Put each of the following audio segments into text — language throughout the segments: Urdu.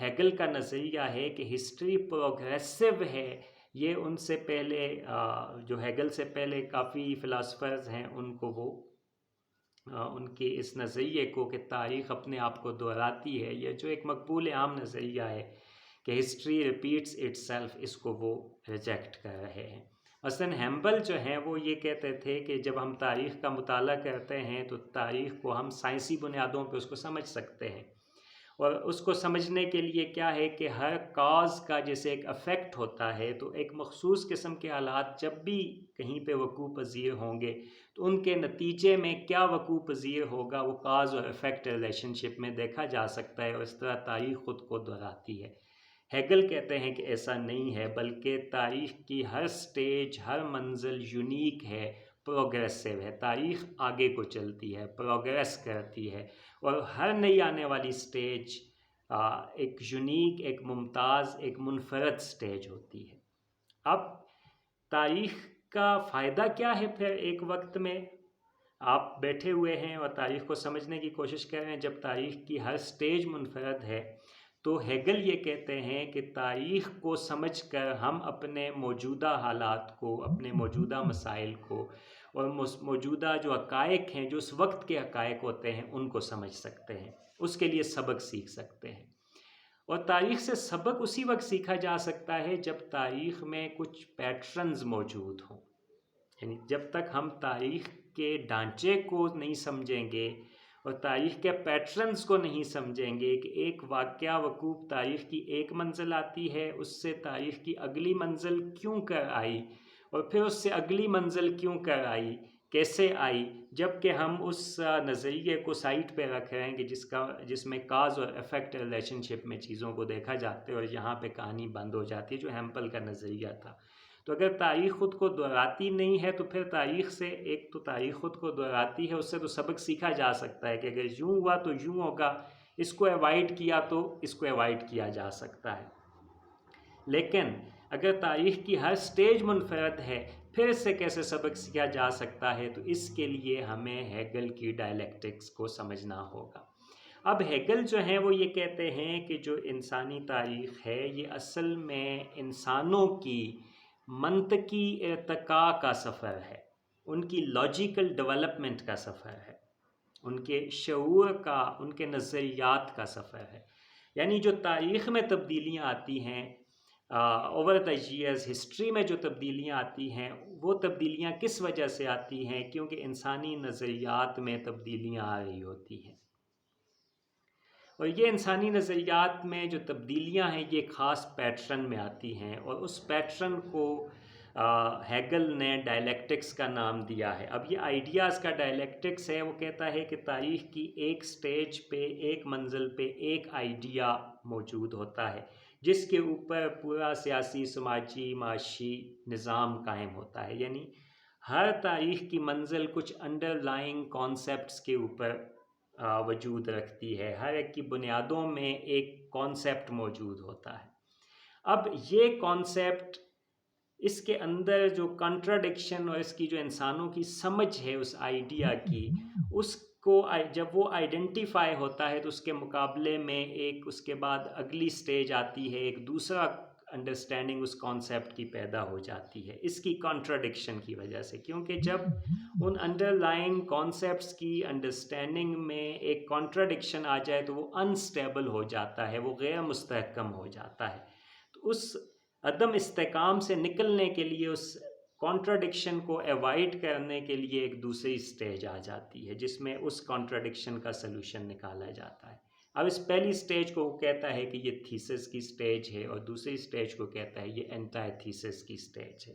ہیگل کا نظریہ ہے کہ ہسٹری پروگریسو ہے، یہ ان سے پہلے جو ہیگل سے پہلے کافی فلاسفرز ہیں ان کو وہ ان کے اس نظریے کو کہ تاریخ اپنے آپ کو دہراتی ہے، یہ جو ایک مقبول عام نظریہ ہے کہ ہسٹری ریپیٹس اٹ سیلف، اس کو وہ ریجیکٹ کر رہے ہیں۔ مثلاً ہیمبل جو ہیں وہ یہ کہتے تھے کہ جب ہم تاریخ کا مطالعہ کرتے ہیں تو تاریخ کو ہم سائنسی بنیادوں پہ اس کو سمجھ سکتے ہیں، اور اس کو سمجھنے کے لیے کیا ہے کہ ہر کاز کا جیسے ایک افیکٹ ہوتا ہے، تو ایک مخصوص قسم کے حالات جب بھی کہیں پہ وقوع پذیر ہوں گے تو ان کے نتیجے میں کیا وقوع پذیر ہوگا وہ کاز اور افیکٹ ریلیشن شپ میں دیکھا جا سکتا ہے، اور اس طرح تاریخ خود کو دہراتی ہے۔ ہیگل کہتے ہیں کہ ایسا نہیں ہے، بلکہ تاریخ کی ہر سٹیج، ہر منزل یونیک ہے، پروگریسو ہے، تاریخ آگے کو چلتی ہے، پروگریس کرتی ہے، اور ہر نئی آنے والی سٹیج ایک یونیک، ایک ممتاز، ایک منفرد سٹیج ہوتی ہے۔ اب تاریخ کا فائدہ کیا ہے پھر ایک وقت میں آپ بیٹھے ہوئے ہیں اور تاریخ کو سمجھنے کی کوشش کر رہے ہیں، جب تاریخ کی ہر سٹیج منفرد ہے تو ہیگل یہ کہتے ہیں کہ تاریخ کو سمجھ کر ہم اپنے موجودہ حالات کو، اپنے موجودہ مسائل کو اور موجودہ جو حقائق ہیں، جو اس وقت کے حقائق ہوتے ہیں، ان کو سمجھ سکتے ہیں، اس کے لیے سبق سیکھ سکتے ہیں۔ اور تاریخ سے سبق اسی وقت سیکھا جا سکتا ہے جب تاریخ میں کچھ پیٹرنز موجود ہوں، یعنی جب تک ہم تاریخ کے ڈھانچے کو نہیں سمجھیں گے اور تاریخ کے پیٹرنز کو نہیں سمجھیں گے کہ ایک واقعہ وقوع تاریخ کی ایک منزل آتی ہے، اس سے تاریخ کی اگلی منزل کیوں کر آئی، اور پھر اس سے اگلی منزل کیوں کر آئی، کیسے آئی، جب کہ ہم اس نظریے کو سائٹ پہ رکھ رہے ہیں کہ جس میں کاز اور افیکٹ ریلیشن شپ میں چیزوں کو دیکھا جاتا ہے، اور یہاں پہ کہانی بند ہو جاتی ہے، جو ہیمپل کا نظریہ تھا۔ تو اگر تاریخ خود کو دہراتی نہیں ہے تو پھر تاریخ سے، ایک تو تاریخ خود کو دہراتی ہے، اس سے تو سبق سیکھا جا سکتا ہے کہ اگر یوں ہوا تو یوں ہوگا، اس کو ایوائڈ کیا تو اس کو ایوائڈ کیا جا سکتا ہے۔ لیکن اگر تاریخ کی ہر سٹیج منفرد ہے، پھر اس سے کیسے سبق سیکھا جا سکتا ہے؟ تو اس کے لیے ہمیں ہیگل کی ڈائلیکٹکس کو سمجھنا ہوگا۔ اب ہیگل جو ہیں وہ یہ کہتے ہیں کہ جو انسانی تاریخ ہے یہ اصل میں انسانوں کی منطقی ارتقاء کا سفر ہے، ان کی لاجیکل ڈیولپمنٹ کا سفر ہے، ان کے شعور کا، ان کے نظریات کا سفر ہے۔ یعنی جو تاریخ میں تبدیلیاں آتی ہیں، اوور دا ایئرز ہسٹری میں جو تبدیلیاں آتی ہیں، وہ تبدیلیاں کس وجہ سے آتی ہیں؟ کیونکہ انسانی نظریات میں تبدیلیاں آ رہی ہوتی ہیں، اور یہ انسانی نظریات میں جو تبدیلیاں ہیں یہ خاص پیٹرن میں آتی ہیں، اور اس پیٹرن کو ہیگل نے ڈائلیکٹکس کا نام دیا ہے۔ اب یہ آئیڈیاز کا ڈائلیکٹکس ہے، وہ کہتا ہے کہ تاریخ کی ایک سٹیج پہ، ایک منزل پہ ایک آئیڈیا موجود ہوتا ہے جس کے اوپر پورا سیاسی، سماجی، معاشی نظام قائم ہوتا ہے۔ یعنی ہر تاریخ کی منزل کچھ انڈر لائنگ کانسیپٹس کے اوپر وجود رکھتی ہے، ہر ایک کی بنیادوں میں ایک کانسیپٹ موجود ہوتا ہے۔ اب یہ کانسیپٹ، اس کے اندر جو کنٹراڈکشن اور اس کی جو انسانوں کی سمجھ ہے اس آئیڈیا کی، اس کو جب وہ آئیڈینٹیفائی ہوتا ہے تو اس کے مقابلے میں ایک اس کے بعد اگلی سٹیج آتی ہے، ایک دوسرا انڈرسٹینڈنگ اس کانسیپٹ کی پیدا ہو جاتی ہے، اس کی کنٹراڈکشن کی وجہ سے۔ کیونکہ جب ان انڈر لائن کانسیپٹس کی انڈرسٹینڈنگ میں ایک کنٹراڈکشن آ جائے تو وہ انسٹیبل ہو جاتا ہے، وہ غیر مستحکم ہو جاتا ہے۔ تو اس عدم استحکام سے نکلنے کے لیے، اس کانٹراڈکشن کو ایوائڈ کرنے کے لیے ایک دوسری سٹیج آ جاتی ہے جس میں اس کانٹراڈکشن کا سلوشن نکالا جاتا ہے۔ اب اس پہلی سٹیج کو وہ کہتا ہے کہ یہ تھیسس کی سٹیج ہے، اور دوسری سٹیج کو کہتا ہے یہ انٹائی تھیسس کی سٹیج ہے۔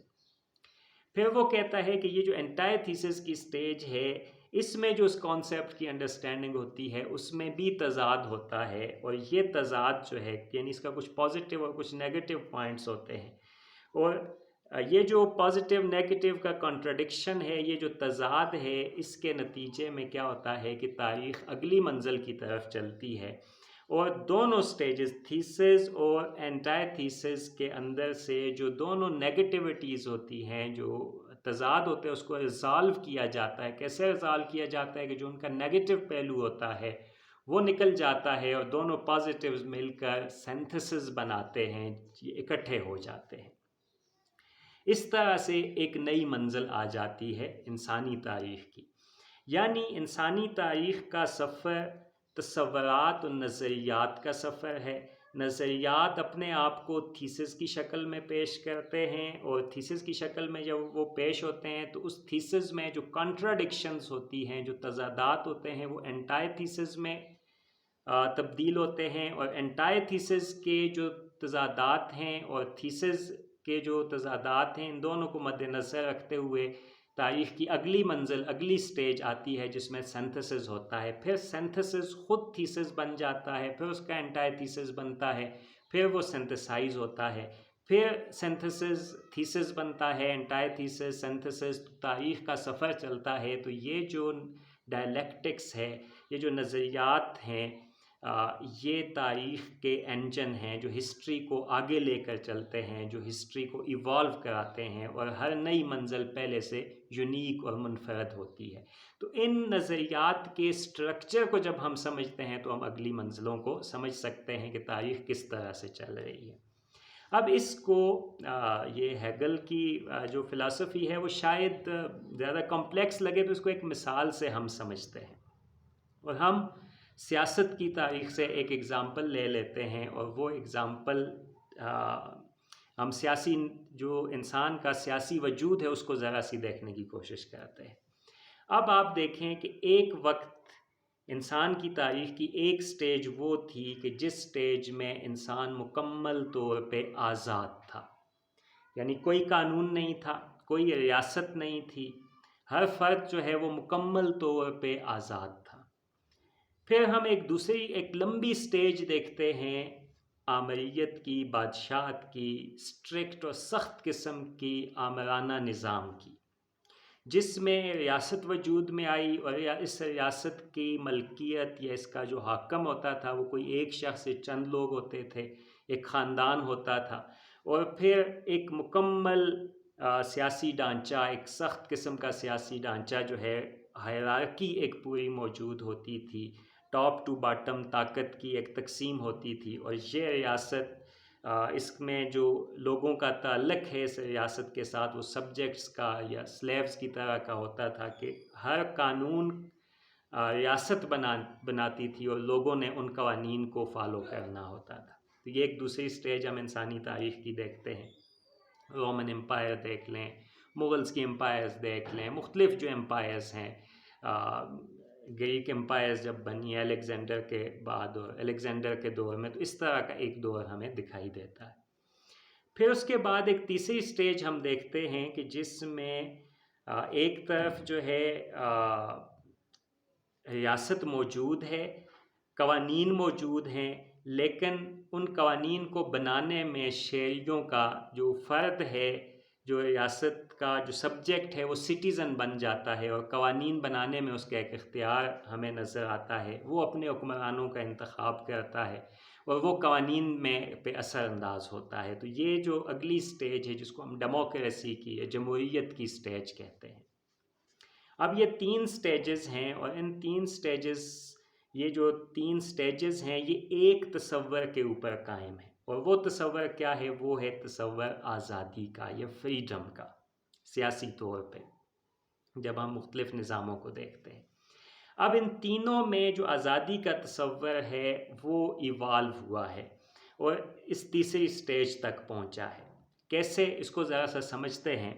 پھر وہ کہتا ہے کہ یہ جو انٹائی تھیسس کی سٹیج ہے، اس میں جو اس کانسیپٹ کی انڈرسٹینڈنگ ہوتی ہے اس میں بھی تضاد ہوتا ہے، اور یہ تضاد جو ہے یعنی اس کا کچھ پازیٹیو اور کچھ نیگیٹو پوائنٹس ہوتے ہیں، اور یہ جو پازیٹیو نیگیٹو کا کنٹراڈکشن ہے، یہ جو تضاد ہے، اس کے نتیجے میں کیا ہوتا ہے کہ تاریخ اگلی منزل کی طرف چلتی ہے، اور دونوں سٹیجز، تھیسس اور اینٹائی تھیسس کے اندر سے جو دونوں نیگیٹیوٹیز ہوتی ہیں، جو تضاد ہوتے ہیں، اس کو ریزالو کیا جاتا ہے۔ کیسے ریزالو کیا جاتا ہے؟ کہ جو ان کا نیگیٹو پہلو ہوتا ہے وہ نکل جاتا ہے اور دونوں پازیٹیوز مل کر سینتھسز بناتے ہیں، یہ اکٹھے ہو جاتے ہیں۔ اس طرح سے ایک نئی منزل آ جاتی ہے انسانی تاریخ کی، یعنی انسانی تاریخ کا سفر تصورات اور نظریات کا سفر ہے۔ نظریات اپنے آپ کو تھیسس کی شکل میں پیش کرتے ہیں، اور تھیسس کی شکل میں جب وہ پیش ہوتے ہیں تو اس تھیسس میں جو کنٹراڈکشنز ہوتی ہیں، جو تضادات ہوتے ہیں، وہ انٹائر تھیسس میں تبدیل ہوتے ہیں، اور انٹائر تھیسس کے جو تضادات ہیں اور تھیسس کے جو تضادات ہیں، ان دونوں کو مد نظر رکھتے ہوئے تاریخ کی اگلی منزل، اگلی سٹیج آتی ہے جس میں سینتھسس ہوتا ہے۔ پھر سینتھسس خود تھیسس بن جاتا ہے، پھر اس کا انٹائر تھیسس بنتا ہے، پھر وہ سینتھسائز ہوتا ہے، پھر سینتھسس تھیسس بنتا ہے، انٹائر تھیسس، سینتھسس، تاریخ کا سفر چلتا ہے۔ تو یہ جو ڈائلیکٹکس ہے، یہ جو نظریات ہیں، یہ تاریخ کے انجن ہیں جو ہسٹری کو آگے لے کر چلتے ہیں، جو ہسٹری کو ایوالو کراتے ہیں، اور ہر نئی منزل پہلے سے یونیک اور منفرد ہوتی ہے۔ تو ان نظریات کے سٹرکچر کو جب ہم سمجھتے ہیں تو ہم اگلی منزلوں کو سمجھ سکتے ہیں کہ تاریخ کس طرح سے چل رہی ہے۔ اب اس کو یہ ہیگل کی جو فلسفی ہے وہ شاید زیادہ کمپلیکس لگے تو اس کو ایک مثال سے ہم سمجھتے ہیں، اور ہم سیاست کی تاریخ سے ایک ایگزامپل لے لیتے ہیں، اور وہ ایگزامپل ہم سیاسی جو انسان کا سیاسی وجود ہے اس کو ذرا سی دیکھنے کی کوشش کرتے ہیں۔ اب آپ دیکھیں کہ ایک وقت انسان کی تاریخ کی ایک سٹیج وہ تھی کہ جس سٹیج میں انسان مکمل طور پہ آزاد تھا، یعنی کوئی قانون نہیں تھا، کوئی ریاست نہیں تھی، ہر فرد جو ہے وہ مکمل طور پہ آزاد تھا۔ پھر ہم ایک لمبی سٹیج دیکھتے ہیں آمریت کی، بادشاہت کی، اسٹرکٹ اور سخت قسم کی آمرانہ نظام کی، جس میں ریاست وجود میں آئی، اور اس ریاست کی ملکیت یا اس کا جو حاکم ہوتا تھا وہ کوئی ایک شخص سے چند لوگ ہوتے تھے، ایک خاندان ہوتا تھا، اور پھر ایک مکمل سیاسی ڈھانچہ، ایک سخت قسم کا سیاسی ڈھانچہ جو ہے، ہائرارکی ایک پوری موجود ہوتی تھی، ٹاپ ٹو باٹم طاقت کی ایک تقسیم ہوتی تھی، اور یہ ریاست اس میں جو لوگوں کا تعلق ہے اس ریاست کے ساتھ وہ سبجیکٹس کا یا سلیوز کی طرح کا ہوتا تھا، کہ ہر قانون ریاست بناتی تھی اور لوگوں نے ان قوانین کو فالو کرنا ہوتا تھا۔ تو یہ ایک دوسری سٹیج ہم انسانی تاریخ کی دیکھتے ہیں۔ رومن امپائر دیکھ لیں، مغلز کی امپائرز دیکھ لیں، مختلف جو امپائرز ہیں، گریک امپائرز جب بنی الیگزینڈر کے بعد اور الیگزینڈر کے دور میں، تو اس طرح کا ایک دور ہمیں دکھائی دیتا ہے۔ پھر اس کے بعد ایک تیسری سٹیج ہم دیکھتے ہیں کہ جس میں ایک طرف جو ہے ریاست موجود ہے، قوانین موجود ہیں، لیکن ان قوانین کو بنانے میں شہریوں کا جو فرد ہے، جو ریاست کا جو سبجیکٹ ہے وہ سٹیزن بن جاتا ہے، اور قوانین بنانے میں اس کا ایک اختیار ہمیں نظر آتا ہے، وہ اپنے حکمرانوں کا انتخاب کرتا ہے اور وہ قوانین میں پہ اثر انداز ہوتا ہے۔ تو یہ جو اگلی سٹیج ہے جس کو ہم ڈیموکریسی کی یا جمہوریت کی سٹیج کہتے ہیں۔ اب یہ 3 سٹیجز ہیں، اور ان 3 سٹیجز، یہ جو 3 سٹیجز ہیں یہ ایک تصور کے اوپر قائم ہے، اور وہ تصور کیا ہے؟ وہ ہے تصور آزادی کا یا فریڈم کا، سیاسی طور پہ جب ہم مختلف نظاموں کو دیکھتے ہیں۔ اب ان تینوں میں جو آزادی کا تصور ہے وہ ایوالو ہوا ہے اور اس تیسری سٹیج تک پہنچا ہے۔ کیسے؟ اس کو ذرا سا سمجھتے ہیں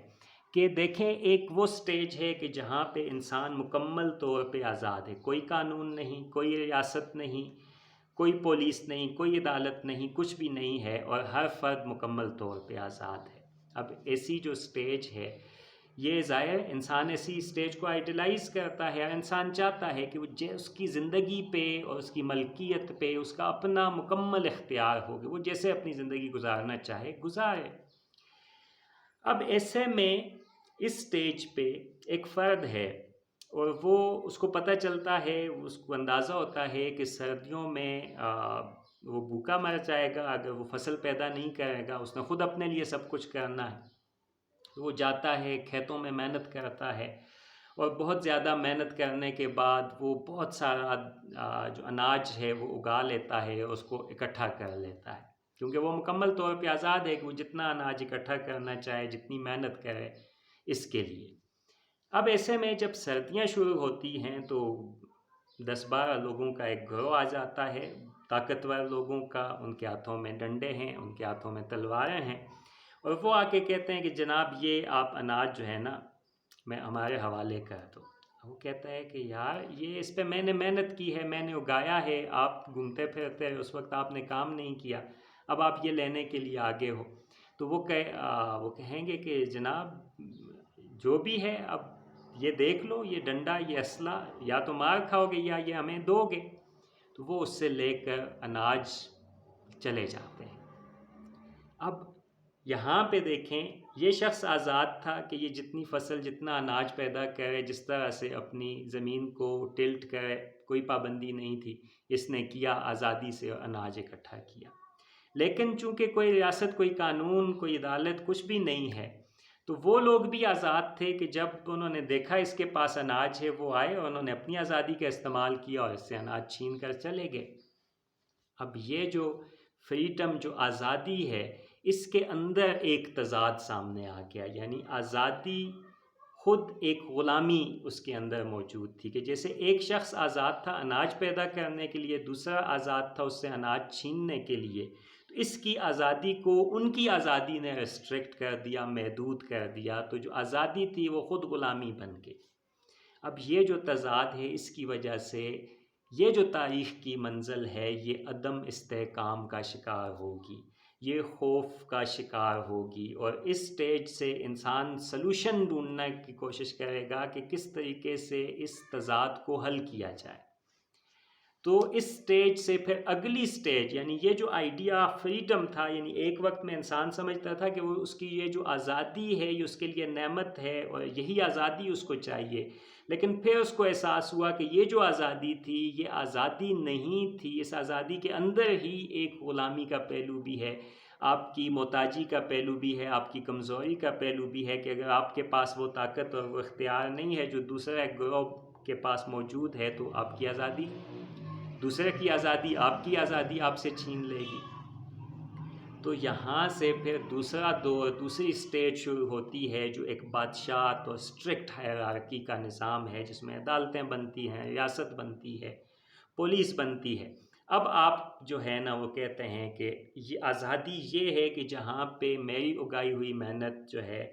کہ دیکھیں، ایک وہ سٹیج ہے کہ جہاں پہ انسان مکمل طور پہ آزاد ہے، کوئی قانون نہیں، کوئی ریاست نہیں، کوئی پولیس نہیں، کوئی عدالت نہیں، کچھ بھی نہیں ہے، اور ہر فرد مکمل طور پہ آزاد ہے۔ اب ایسی جو سٹیج ہے، یہ ظاہر انسان ایسی سٹیج کو آئیڈیلائز کرتا ہے، اور انسان چاہتا ہے کہ وہ اس کی زندگی پہ اور اس کی ملکیت پہ اس کا اپنا مکمل اختیار ہو، کہ وہ جیسے اپنی زندگی گزارنا چاہے گزارے۔ اب ایسے میں اس سٹیج پہ ایک فرد ہے، اور وہ اس کو پتہ چلتا ہے، اس کو اندازہ ہوتا ہے کہ سردیوں میں وہ بھوکا مر جائے گا اگر وہ فصل پیدا نہیں کرے گا، اس نے خود اپنے لیے سب کچھ کرنا ہے۔ وہ جاتا ہے، کھیتوں میں محنت کرتا ہے، اور بہت زیادہ محنت کرنے کے بعد وہ بہت سارا جو اناج ہے وہ اگا لیتا ہے، اس کو اکٹھا کر لیتا ہے، کیونکہ وہ مکمل طور پہ آزاد ہے کہ وہ جتنا اناج اکٹھا کرنا چاہے، جتنی محنت کرے اس کے لیے۔ اب ایسے میں جب سردیاں شروع ہوتی ہیں تو 10-12 لوگوں کا ایک گروہ آ جاتا ہے، طاقتور لوگوں کا، ان کے ہاتھوں میں ڈنڈے ہیں، ان کے ہاتھوں میں تلواریں ہیں، اور وہ آ کے کہتے ہیں کہ جناب یہ آپ اناج جو ہے نا میں ہمارے حوالے کر دو۔ وہ کہتا ہے کہ یار یہ اس پہ میں نے محنت کی ہے، میں نے اگایا ہے، آپ گھومتے پھرتے اس وقت آپ نے کام نہیں کیا، اب آپ یہ لینے کے لیے آگے ہو۔ تو وہ کہیں گے کہ جناب جو بھی ہے اب یہ دیکھ لو، یہ ڈنڈا، یہ اسلحہ، یا تو مار کھاؤ گے یا یہ ہمیں دو گے۔ تو وہ اس سے لے کر اناج چلے جاتے ہیں۔ اب یہاں پہ دیکھیں یہ شخص آزاد تھا کہ یہ جتنی فصل، جتنا اناج پیدا کرے، جس طرح سے اپنی زمین کو ٹلٹ کرے، کوئی پابندی نہیں تھی، اس نے کیا، آزادی سے اناج اکٹھا کیا۔ لیکن چونکہ کوئی ریاست، کوئی قانون، کوئی عدالت، کچھ بھی نہیں ہے، تو وہ لوگ بھی آزاد تھے کہ جب انہوں نے دیکھا اس کے پاس اناج ہے، وہ آئے اور انہوں نے اپنی آزادی کا استعمال کیا اور اس سے اناج چھین کر چلے گئے۔ اب یہ جو فریڈم، جو آزادی ہے، اس کے اندر ایک تضاد سامنے آ گیا، یعنی آزادی خود ایک غلامی اس کے اندر موجود تھی، کہ جیسے ایک شخص آزاد تھا اناج پیدا کرنے کے لیے، دوسرا آزاد تھا اس سے اناج چھیننے کے لیے، تو اس کی آزادی کو ان کی آزادی نے ریسٹرکٹ کر دیا، محدود کر دیا، تو جو آزادی تھی وہ خود غلامی بن گئی۔ اب یہ جو تضاد ہے، اس کی وجہ سے یہ جو تاریخ کی منزل ہے یہ عدم استحکام کا شکار ہوگی، یہ خوف کا شکار ہوگی، اور اس سٹیج سے انسان سلوشن ڈھونڈنے کی کوشش کرے گا کہ کس طریقے سے اس تضاد کو حل کیا جائے۔ تو اس سٹیج سے پھر اگلی سٹیج، یعنی یہ جو آئیڈیا آف فریڈم تھا، یعنی ایک وقت میں انسان سمجھتا تھا کہ وہ اس کی یہ جو آزادی ہے یہ اس کے لیے نعمت ہے اور یہی آزادی اس کو چاہیے، لیکن پھر اس کو احساس ہوا کہ یہ جو آزادی تھی یہ آزادی نہیں تھی، اس آزادی کے اندر ہی ایک غلامی کا پہلو بھی ہے، آپ کی محتاجی کا پہلو بھی ہے، آپ کی کمزوری کا پہلو بھی ہے، کہ اگر آپ کے پاس وہ طاقت اور وہ اختیار نہیں ہے جو دوسرا ایک گروہ کے پاس موجود ہے، تو آپ کی آزادی، دوسرے کی آزادی، آپ کی آزادی آپ سے چھین لے گی۔ تو یہاں سے پھر دوسرا دور، دوسری سٹیج شروع ہوتی ہے، جو ایک بادشاہت اور اسٹرکٹ ہائرارکی کا نظام ہے، جس میں عدالتیں بنتی ہیں، ریاست بنتی ہے، پولیس بنتی ہے۔ اب آپ جو ہے نا وہ کہتے ہیں کہ یہ آزادی یہ ہے کہ جہاں پہ میری اگائی ہوئی محنت جو ہے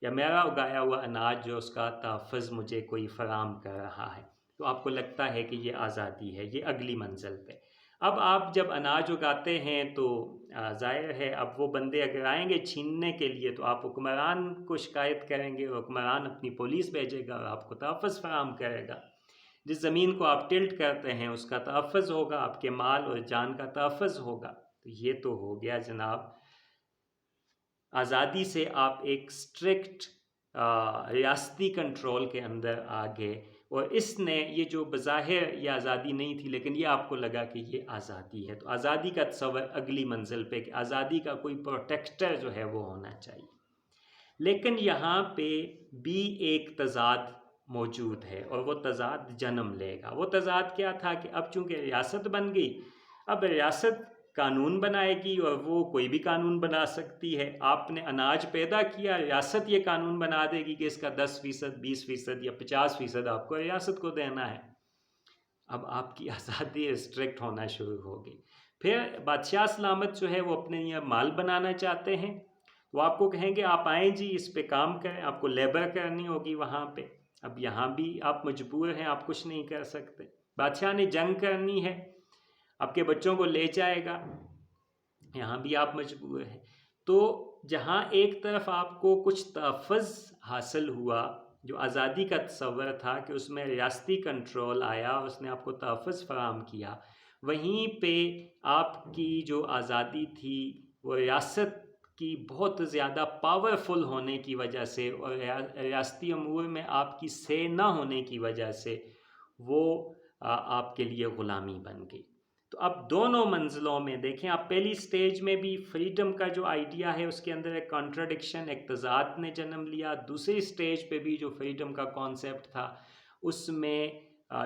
یا میرا اگایا ہوا اناج جو اس کا تحفظ مجھے کوئی فراہم کر رہا ہے، تو آپ کو لگتا ہے کہ یہ آزادی ہے، یہ اگلی منزل پہ۔ اب آپ جب اناج اگاتے ہیں تو ظاہر ہے اب وہ بندے اگر آئیں گے چھیننے کے لیے تو آپ حکمران کو شکایت کریں گے، اور حکمران اپنی پولیس بھیجے گا اور آپ کو تحفظ فراہم کرے گا۔ جس زمین کو آپ ٹلٹ کرتے ہیں اس کا تحفظ ہوگا، آپ کے مال اور جان کا تحفظ ہوگا۔ تو یہ تو ہو گیا جناب آزادی سے آپ ایک اسٹرکٹ ریاستی کنٹرول کے اندر آ گئے، اور اس نے یہ جو بظاہر یہ آزادی نہیں تھی لیکن یہ آپ کو لگا کہ یہ آزادی ہے، تو آزادی کا تصور اگلی منزل پہ کہ آزادی کا کوئی پروٹیکٹر جو ہے وہ ہونا چاہیے۔ لیکن یہاں پہ بھی ایک تضاد موجود ہے، اور وہ تضاد جنم لے گا۔ وہ تضاد کیا تھا کہ اب چونکہ ریاست بن گئی، اب ریاست قانون بنائے گی، اور وہ کوئی بھی قانون بنا سکتی ہے۔ آپ نے اناج پیدا کیا، ریاست یہ قانون بنا دے گی کہ اس کا 10%، 20% یا 50% آپ کو ریاست کو دینا ہے۔ اب آپ کی آزادی ریسٹرکٹ ہونا شروع ہو گئی۔ پھر بادشاہ سلامت جو ہے وہ اپنے لیے مال بنانا چاہتے ہیں، وہ آپ کو کہیں گے آپ آئیں جی اس پہ کام کریں، آپ کو لیبر کرنی ہوگی وہاں پہ۔ اب یہاں بھی آپ مجبور ہیں، آپ کچھ نہیں کر سکتے۔ بادشاہ نے جنگ کرنی ہے، آپ کے بچوں کو لے جائے گا، یہاں بھی آپ مجبور ہیں۔ تو جہاں ایک طرف آپ کو کچھ تحفظ حاصل ہوا، جو آزادی کا تصور تھا کہ اس میں ریاستی کنٹرول آیا، اس نے آپ کو تحفظ فراہم کیا، وہیں پہ آپ کی جو آزادی تھی وہ ریاست کی بہت زیادہ پاورفل ہونے کی وجہ سے اور ریاستی امور میں آپ کی سے نہ ہونے کی وجہ سے وہ آپ کے لیے غلامی بن گئی۔ تو اب دونوں منزلوں میں دیکھیں آپ، پہلی سٹیج میں بھی فریڈم کا جو آئیڈیا ہے اس کے اندر ایک کانٹراڈکشن، ایک تضاد نے جنم لیا. دوسری سٹیج پہ بھی جو فریڈم کا کانسیپٹ تھا اس میں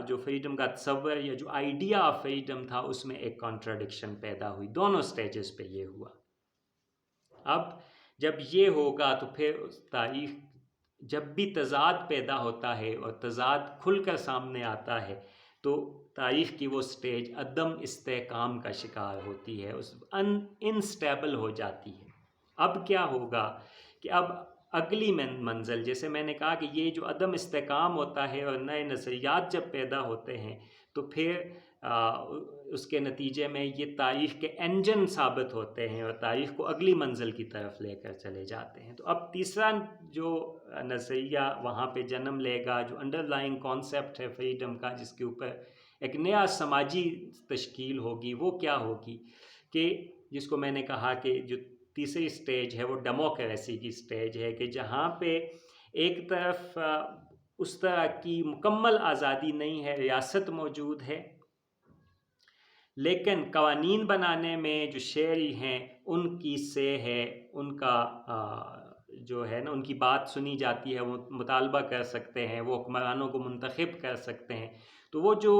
جو فریڈم کا تصور یا جو آئیڈیا آف فریڈم تھا اس میں ایک کانٹراڈکشن پیدا ہوئی. دونوں سٹیجز پہ یہ ہوا. اب جب یہ ہوگا تو پھر تاریخ، جب بھی تضاد پیدا ہوتا ہے اور تضاد کھل کر سامنے آتا ہے تو تاریخ کی وہ سٹیج عدم استحکام کا شکار ہوتی ہے، اس انسٹیبل ہو جاتی ہے. اب کیا ہوگا کہ اب اگلی منزل، جیسے میں نے کہا کہ یہ جو عدم استحکام ہوتا ہے اور نئے نظریات جب پیدا ہوتے ہیں تو پھر اس کے نتیجے میں یہ تاریخ کے انجن ثابت ہوتے ہیں اور تاریخ کو اگلی منزل کی طرف لے کر چلے جاتے ہیں. تو اب تیسرا جو نظریہ وہاں پہ جنم لے گا، جو انڈر لائنگ کانسیپٹ ہے فریڈم کا، جس کے اوپر ایک نیا سماجی تشکیل ہوگی، وہ کیا ہوگی کہ جس کو میں نے کہا کہ جو تیسری سٹیج ہے وہ ڈیموکریسی کی سٹیج ہے، کہ جہاں پہ ایک طرف اس طرح کی مکمل آزادی نہیں ہے، ریاست موجود ہے، لیکن قوانین بنانے میں جو شہری ہیں ان کی سے ہے، ان کا جو ہے نا ان کی بات سنی جاتی ہے، وہ مطالبہ کر سکتے ہیں، وہ حکمرانوں کو منتخب کر سکتے ہیں. تو وہ جو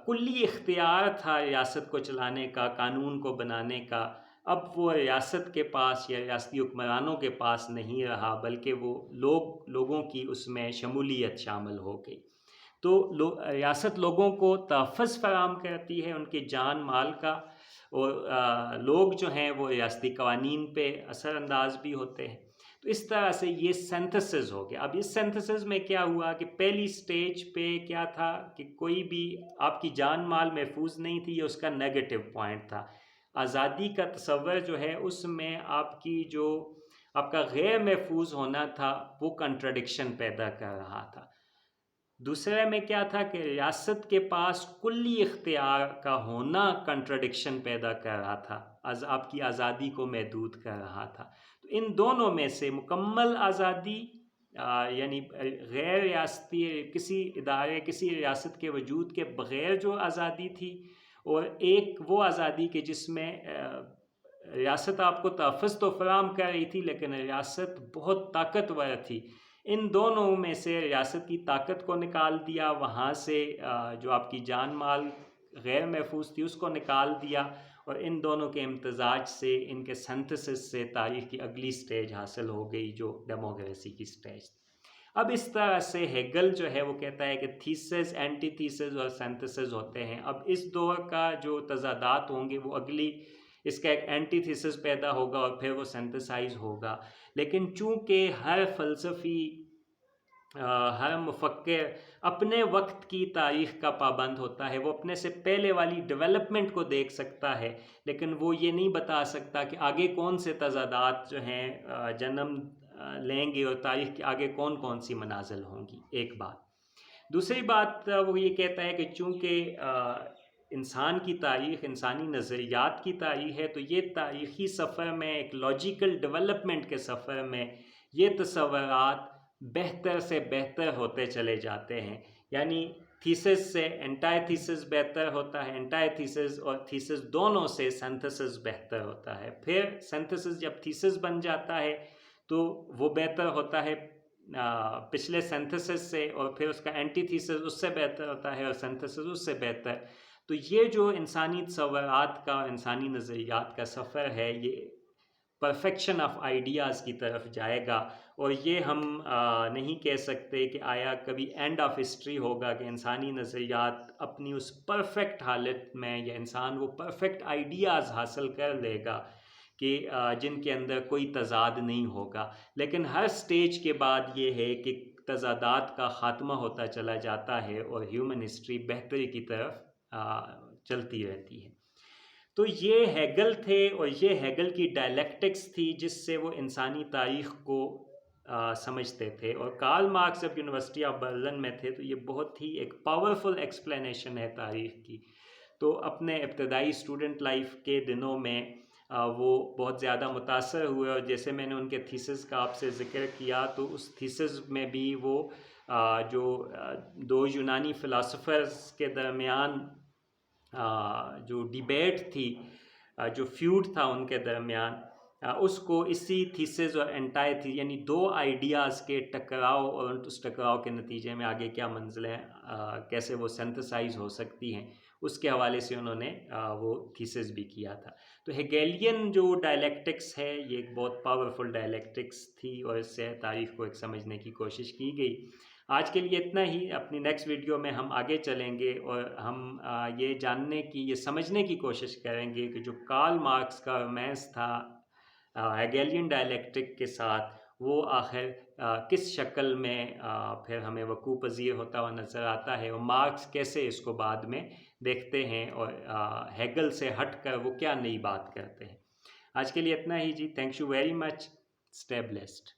کلی اختیار تھا ریاست کو چلانے کا، قانون کو بنانے کا، اب وہ ریاست کے پاس یا ریاستی حکمرانوں کے پاس نہیں رہا، بلکہ وہ لوگوں کی اس میں شمولیت شامل ہو گئی. تو ریاست لوگوں کو تحفظ فراہم کرتی ہے ان کے جان مال کا، اور لوگ جو ہیں وہ ریاستی قوانین پہ اثر انداز بھی ہوتے ہیں. تو اس طرح سے یہ سینتھسز ہو گیا. اب اس سینتھسز میں کیا ہوا کہ پہلی سٹیج پہ کیا تھا کہ کوئی بھی آپ کی جان مال محفوظ نہیں تھی، یہ اس کا نیگیٹو پوائنٹ تھا. آزادی کا تصور جو ہے اس میں آپ کا غیر محفوظ ہونا تھا وہ کنٹراڈکشن پیدا کر رہا تھا. دوسرے میں کیا تھا کہ ریاست کے پاس کلی اختیار کا ہونا کنٹراڈکشن پیدا کر رہا تھا، آپ کی آزادی کو محدود کر رہا تھا. تو ان دونوں میں سے مکمل آزادی یعنی غیر ریاستی کسی ادارے، کسی ریاست کے وجود کے بغیر جو آزادی تھی، اور ایک وہ آزادی کہ جس میں ریاست آپ کو تحفظ تو فراہم کر رہی تھی لیکن ریاست بہت طاقتور تھی. ان دونوں میں سے ریاست کی طاقت کو نکال دیا، وہاں سے جو آپ کی جان مال غیر محفوظ تھی اس کو نکال دیا، اور ان دونوں کے امتزاج سے، ان کے سنتھسس سے تاریخ کی اگلی سٹیج حاصل ہو گئی جو ڈیموکریسی کی سٹیج. اب اس طرح سے ہیگل جو ہے وہ کہتا ہے کہ تھیسس، اینٹی تھیسس اور سینتھسس ہوتے ہیں. اب اس دور کا جو تضادات ہوں گے وہ اس کا ایک اینٹی تھیسس پیدا ہوگا اور پھر وہ سینتھسائز ہوگا. لیکن چونکہ ہر فلسفی، ہر مفکر اپنے وقت کی تاریخ کا پابند ہوتا ہے، وہ اپنے سے پہلے والی ڈیولپمنٹ کو دیکھ سکتا ہے لیکن وہ یہ نہیں بتا سکتا کہ آگے کون سے تضادات جو ہیں جنم لیں گے اور تاریخ کے آگے کون کون سی منازل ہوں گی. ایک بات. دوسری بات وہ یہ کہتا ہے کہ چونکہ انسان کی تاریخ انسانی نظریات کی تاریخ ہے، تو یہ تاریخی سفر میں، ایک لاجیکل ڈیولپمنٹ کے سفر میں، یہ تصورات بہتر سے بہتر ہوتے چلے جاتے ہیں. یعنی تھیسس سے اینٹائی تھیسس بہتر ہوتا ہے، اینٹائی تھیسس اور تھیسس دونوں سے سینتھسس بہتر ہوتا ہے. پھر سینتھسس جب تھیسس بن جاتا ہے تو وہ بہتر ہوتا ہے پچھلے سینتھسس سے، اور پھر اس کا اینٹی تھیسس اس سے بہتر ہوتا ہے اور سینتھسس اس سے بہتر. تو یہ جو انسانی تصورات کا، انسانی نظریات کا سفر ہے، یہ پرفیکشن آف آئیڈیاز کی طرف جائے گا. اور یہ ہم نہیں کہہ سکتے کہ آیا کبھی اینڈ آف ہسٹری ہوگا کہ انسانی نظریات اپنی اس پرفیکٹ حالت میں، یا انسان وہ پرفیکٹ آئیڈیاز حاصل کر لے گا کہ جن کے اندر کوئی تضاد نہیں ہوگا. لیکن ہر سٹیج کے بعد یہ ہے کہ تضادات کا خاتمہ ہوتا چلا جاتا ہے اور ہیومن ہسٹری بہتری کی طرف چلتی رہتی ہے. تو یہ ہیگل تھے، اور یہ ہیگل کی ڈائلیکٹکس تھی جس سے وہ انسانی تاریخ کو سمجھتے تھے. اور کارل مارکس جب یونیورسٹی آف برلن میں تھے تو یہ بہت ہی ایک پاورفل ایکسپلینیشن ہے تاریخ کی. تو اپنے ابتدائی اسٹوڈنٹ لائف کے دنوں میں وہ بہت زیادہ متاثر ہوئے، اور جیسے میں نے ان کے تھیسس کا آپ سے ذکر کیا تو اس تھیسس میں بھی وہ جو دو یونانی فلاسفرز کے درمیان جو ڈیبیٹ تھی، جو فیوڈ تھا ان کے درمیان، اس کو اسی تھیسز اور اینٹائی تھی، یعنی دو آئیڈیاز کے ٹکراؤ، اور اس ٹکراؤ کے نتیجے میں آگے کیا منزلیں کیسے وہ سینتھسائز ہو سکتی ہیں، اس کے حوالے سے انہوں نے وہ تھیسز بھی کیا تھا۔ تو ہیگیلین جو ڈائلیکٹکس ہے یہ ایک بہت پاورفل ڈائلیکٹکس تھی، اور اس سے تاریخ کو ایک سمجھنے کی کوشش کی گئی۔ آج کے لیے اتنا ہی، اپنی نیکسٹ ویڈیو میں ہم آگے چلیں گے اور ہم یہ جاننے کی، یہ سمجھنے کی کوشش کریں گے کہ جو کارل مارکس کا رومانس تھا ہیگیلین ڈائلیکٹک کے ساتھ، وہ آخر کس شکل میں پھر ہمیں وقوع پذیر ہوتا ہوا نظر آتا ہے، اور مارکس کیسے اس کو بعد میں دیکھتے ہیں، اور ہیگل سے ہٹ کر وہ کیا نئی بات کرتے ہیں۔ آج کے لیے اتنا ہی جی، thank you very much, stay blessed.